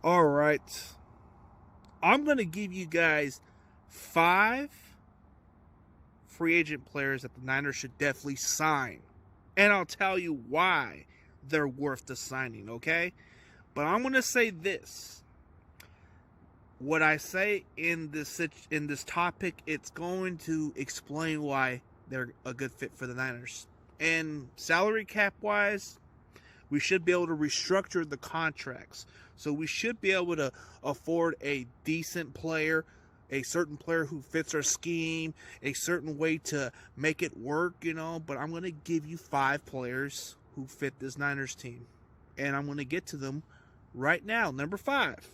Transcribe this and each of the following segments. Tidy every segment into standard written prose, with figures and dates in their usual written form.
All right. I'm going to give you guys 5 free agent players that the Niners should definitely sign. And I'll tell you why they're worth the signing, okay? But I'm going to say this. What I say in this topic, it's going to explain why they're a good fit for the Niners. And salary cap wise, we should be able to restructure the contracts. So we should be able to afford a decent player, a certain player who fits our scheme, a certain way to make it work, But I'm going to give you 5 players who fit this Niners team. And I'm going to get to them right now. Number 5.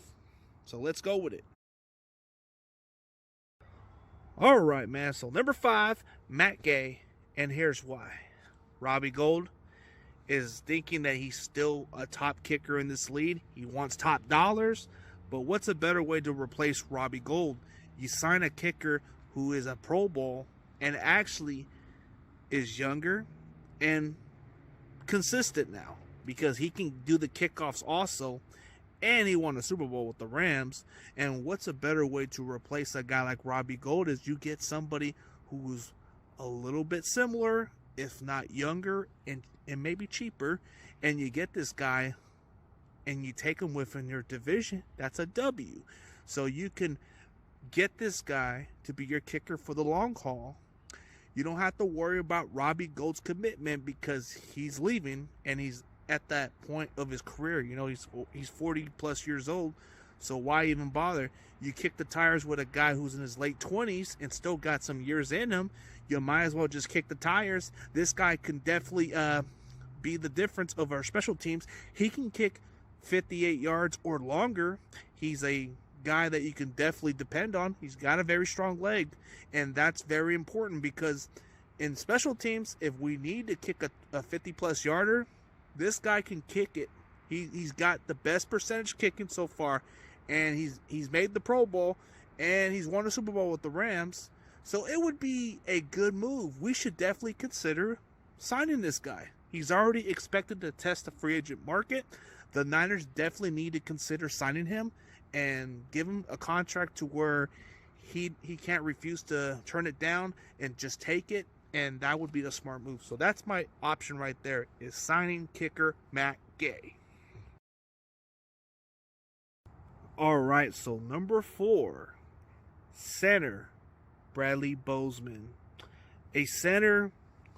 So let's go with it. All right, man. So number 5, Matt Gay. And here's why. Robbie Gould is thinking that he's still a top kicker in this league. He wants top dollars. But what's a better way to replace Robbie Gould? You sign a kicker who is a Pro Bowl and actually is younger and consistent now, because he can do the kickoffs also, and he won a Super Bowl with the Rams. And what's a better way to replace a guy like Robbie Gould is you get somebody who's a little bit similar, if not younger, and maybe cheaper, and you get this guy and you take him within your division. That's a W. So you can get this guy to be your kicker for the long haul. You don't have to worry about Robbie Gould's commitment because he's leaving and he's at that point of his career. He's 40 plus years old. So why even bother? You kick the tires with a guy who's in his late 20s and still got some years in him. You might as well just kick the tires. This guy can definitely be the difference of our special teams. He can kick 58 yards or longer. He's a guy that you can definitely depend on. He's got a very strong leg, and that's very important because in special teams, if we need to kick a 50-plus yarder, this guy can kick it. He's got the best percentage kicking so far, and he's made the Pro Bowl, and he's won a Super Bowl with the Rams. So it would be a good move. We should definitely consider signing this guy. He's already expected to test the free agent market. The Niners definitely need to consider signing him and give him a contract to where he can't refuse to turn it down and just take it, and that would be the smart move. So that's my option right there, is signing kicker Matt Gay. All right, so number 4, center Bradley Bozeman. A center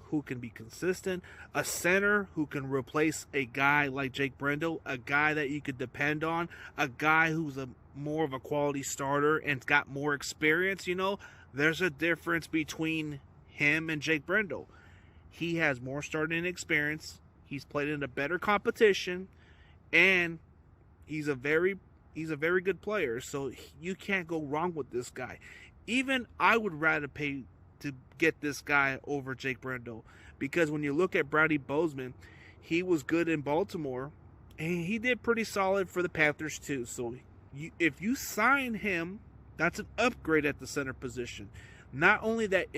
who can be consistent, a center who can replace a guy like Jake Brendel, a guy that you could depend on, a guy who's more of a quality starter and's got more experience. There's a difference between him and Jake Brendel. He has more starting experience, he's played in a better competition, and he's a very good player, so you can't go wrong with this guy. Even I would rather pay to get this guy over Jake Brendel, because when you look at Bradley Bozeman, he was good in Baltimore, and he did pretty solid for the Panthers too. So if you sign him, that's an upgrade at the center position. Not only that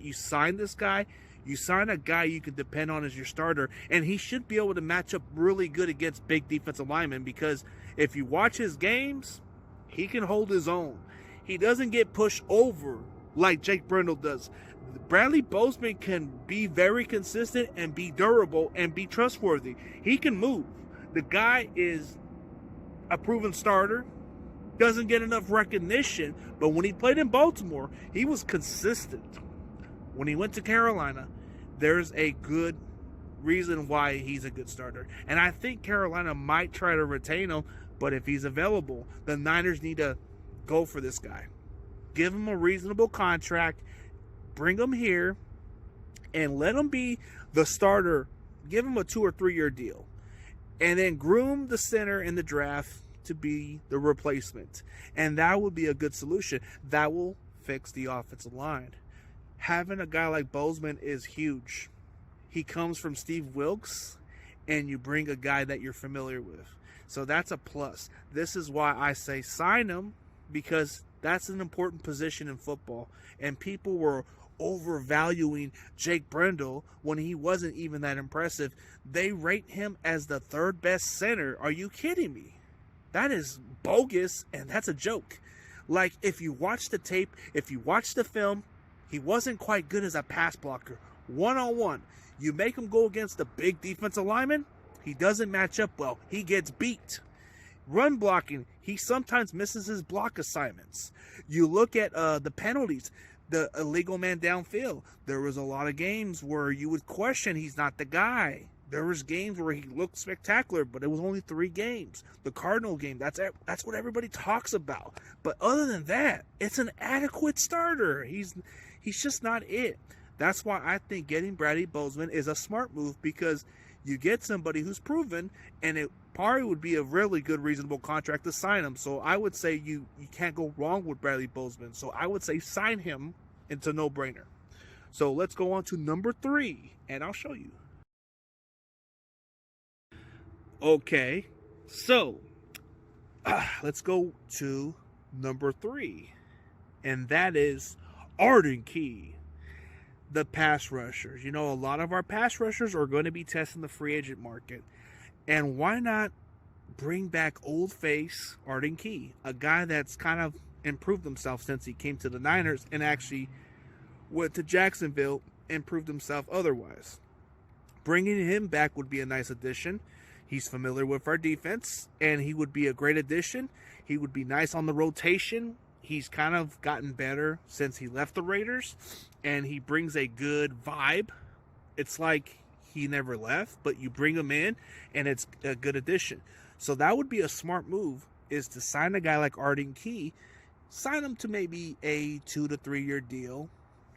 you sign this guy, you sign a guy you can depend on as your starter, and he should be able to match up really good against big defensive linemen, because if you watch his games, he can hold his own. He doesn't get pushed over like Jake Brendel does. Bradley Bozeman can be very consistent and be durable and be trustworthy. He can move. The guy is a proven starter, doesn't get enough recognition, but when he played in Baltimore, he was consistent. When he went to Carolina, there's a good reason why he's a good starter. And I think Carolina might try to retain him, but if he's available, the Niners need to go for this guy. Give him a reasonable contract, bring him here, and let him be the starter. Give him a 2 or 3 year deal, and then groom the center in the draft to be the replacement. And that would be a good solution. That will fix the offensive line. Having a guy like Bozeman is huge. He comes from Steve Wilks, and you bring a guy that you're familiar with. So that's a plus. This is why I say sign him, because that's an important position in football. And people were overvaluing Jake Brendel when he wasn't even that impressive. They rate him as the 3rd best center. Are you kidding me? that is bogus, and that's a joke. Like, if you watch the tape, if you watch the film, he wasn't quite good as a pass blocker. One-on-one, you make him go against a big defensive lineman, he doesn't match up well. He gets beat. Run blocking, he sometimes misses his block assignments. You look at the penalties, the illegal man downfield. There was a lot of games where you would question he's not the guy. There was games where he looked spectacular, but it was only 3 games. The Cardinal game, that's what everybody talks about. But other than that, it's an adequate starter. He's just not it. That's why I think getting Bradley Bozeman is a smart move, because you get somebody who's proven, and it probably would be a really good, reasonable contract to sign him. So I would say you can't go wrong with Bradley Bozeman. So I would say sign him. It's a no-brainer. So let's go on to number 3, and I'll show you. Okay, so let's go to number 3, and that is Arden Key, the pass rushers. You know, a lot of our pass rushers are going to be testing the free agent market, and why not bring back old face Arden Key, a guy that's kind of improved himself since he came to the Niners and actually went to Jacksonville and proved himself otherwise. Bringing him back would be a nice addition. He's familiar with our defense, and he would be a great addition. He would be nice on the rotation. He's kind of gotten better since he left the Raiders, and he brings a good vibe. It's like he never left, but you bring him in, and it's a good addition. So that would be a smart move, is to sign a guy like Arden Key, sign him to maybe a 2 to 3 year deal,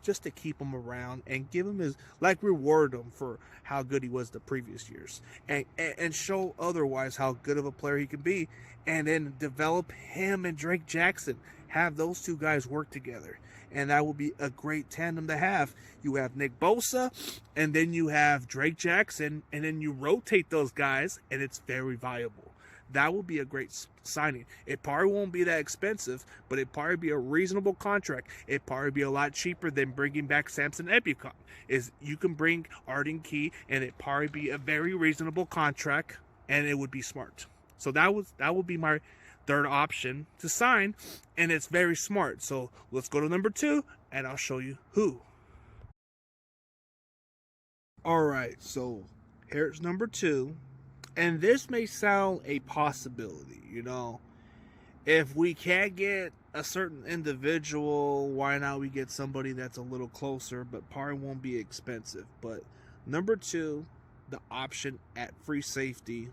just to keep him around and give him his, like, reward him for how good he was the previous years, and show otherwise how good of a player he can be, and then develop him and Drake Jackson, have those 2 guys work together, and that would be a great tandem to have. You have Nick Bosa, and then you have Drake Jackson, and then you rotate those guys, and it's very viable. That would be a great signing. It probably won't be that expensive, but it'd probably be a reasonable contract. It'd probably be a lot cheaper than bringing back Samson Ebukam. Is you can bring Arden Key, and it'd probably be a very reasonable contract, and it would be smart. So that would be my 3rd option to sign, and it's very smart. So let's go to number 2, and I'll show you who. All right, so here's number 2. And this may sound a possibility, you know. If we can't get a certain individual, why not we get somebody that's a little closer, but probably won't be expensive. But number 2, the option at free safety.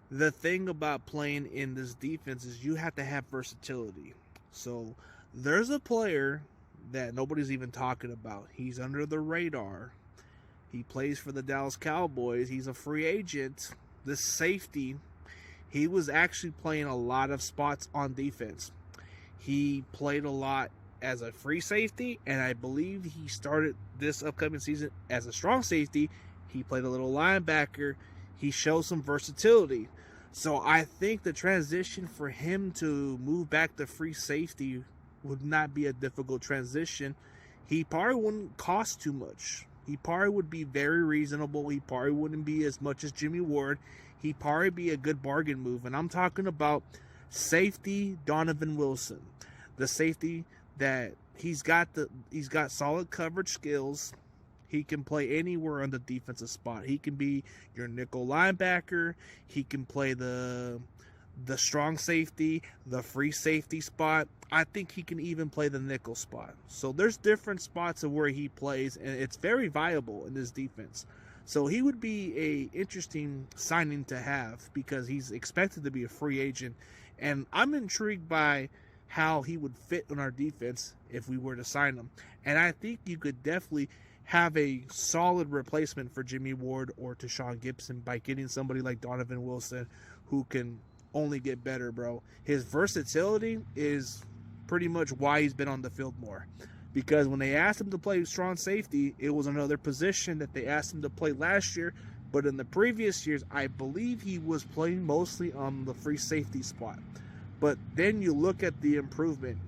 The thing about playing in this defense is you have to have versatility. So there's a player that nobody's even talking about. He's under the radar. He plays for the Dallas Cowboys. He's a free agent. This safety, he was actually playing a lot of spots on defense. He played a lot as a free safety, and I believe he started this upcoming season as a strong safety. He played a little linebacker. He showed some versatility. So I think the transition for him to move back to free safety would not be a difficult transition. He probably wouldn't cost too much. He probably would be very reasonable. He probably wouldn't be as much as Jimmy Ward. He'd probably be a good bargain move. And I'm talking about safety Donovan Wilson. The safety that he's got solid coverage skills. He can play anywhere on the defensive spot. He can be your nickel linebacker. He can play the strong safety, the free safety spot. I think he can even play the nickel spot. So there's different spots of where he plays, and it's very viable in this defense. So he would be a interesting signing to have, because he's expected to be a free agent, and I'm intrigued by how he would fit in our defense if we were to sign him. And I think you could definitely have a solid replacement for Jimmy Ward or Tashawn Gibson by getting somebody like Donovan Wilson, who can only get better, bro. His versatility is pretty much why he's been on the field more, because when they asked him to play strong safety, it was another position that they asked him to play last year, but in the previous years I believe he was playing mostly on the free safety spot. But then you look at the improvement.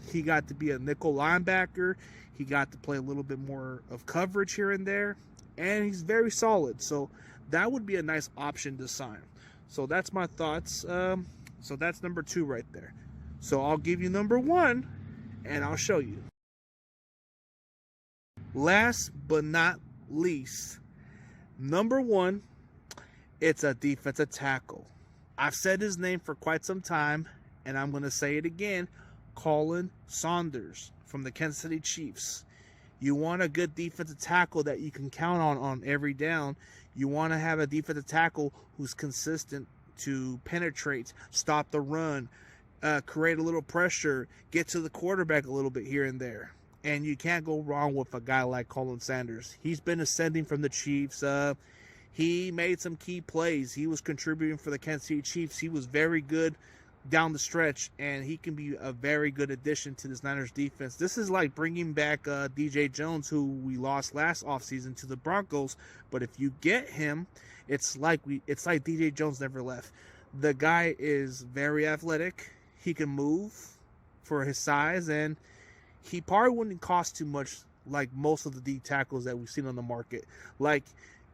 He got to be a nickel linebacker. He got to play a little bit more of coverage here and there, and he's very solid. So that would be a nice option to sign. So that's my thoughts. So that's number 2 right there. So I'll give you number 1 and I'll show you. Last but not least, number 1, it's a defensive tackle. I've said his name for quite some time, and I'm going to say it again. Khalen Saunders from the Kansas City Chiefs. You want a good defensive tackle that you can count on every down. You want to have a defensive tackle who's consistent to penetrate, stop the run, create a little pressure, get to the quarterback a little bit here and there. And you can't go wrong with a guy like Khalen Saunders. He's been ascending from the Chiefs. He made some key plays. He was contributing for the Kansas City Chiefs. He was very good down the stretch, and he can be a very good addition to this Niners defense. This is like bringing back DJ Jones, who we lost last offseason to the Broncos. But if you get him, it's like DJ Jones never left. The guy is very athletic. He can move for his size, and he probably wouldn't cost too much like most of the D tackles that we've seen on the market. Like,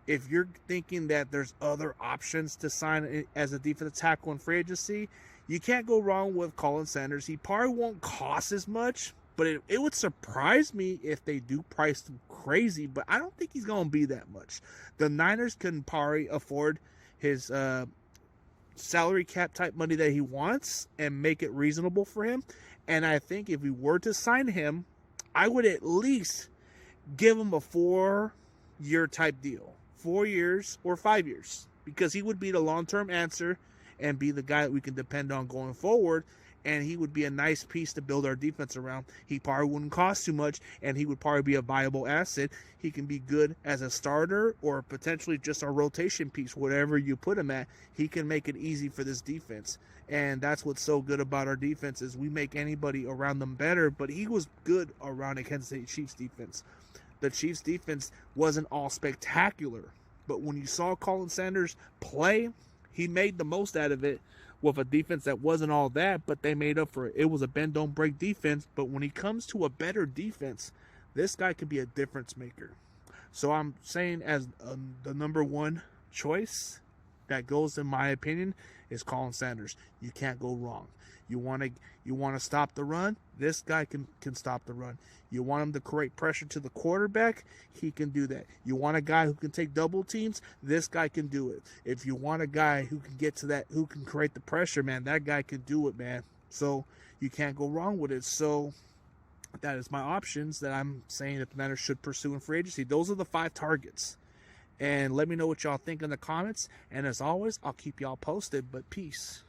if you're thinking that there's other options to sign as a defensive tackle in free agency, you can't go wrong with Khalen Saunders. He probably won't cost as much, but it would surprise me if they do price him crazy, but I don't think he's going to be that much. The Niners can probably afford his salary cap type money that he wants and make it reasonable for him. And I think if we were to sign him, I would at least give him a 4-year type deal. 4 years or 5 years, because he would be the long-term answer and be the guy that we can depend on going forward, and he would be a nice piece to build our defense around. He probably wouldn't cost too much, and he would probably be a viable asset. He can be good as a starter or potentially just a rotation piece, whatever you put him at. He can make it easy for this defense, and that's what's so good about our defense is we make anybody around them better, but he was good around a Kansas City Chiefs defense. The Chiefs defense wasn't all spectacular, but when you saw Khalen Saunders play, he made the most out of it with a defense that wasn't all that, but they made up for it. It was a bend don't break defense, but when he comes to a better defense, this guy could be a difference maker. So I'm saying as the number 1 choice that goes, in my opinion, is Khalen Saunders. You can't go wrong. You want to stop the run? This guy can stop the run. You want him to create pressure to the quarterback? He can do that. You want a guy who can take double teams? This guy can do it. If you want a guy who can get to that, who can create the pressure, man, that guy can do it, man. So you can't go wrong with it. So that is my options that I'm saying that the Niners should pursue in free agency. Those are the 5 targets. And let me know what y'all think in the comments. And as always, I'll keep y'all posted. But peace.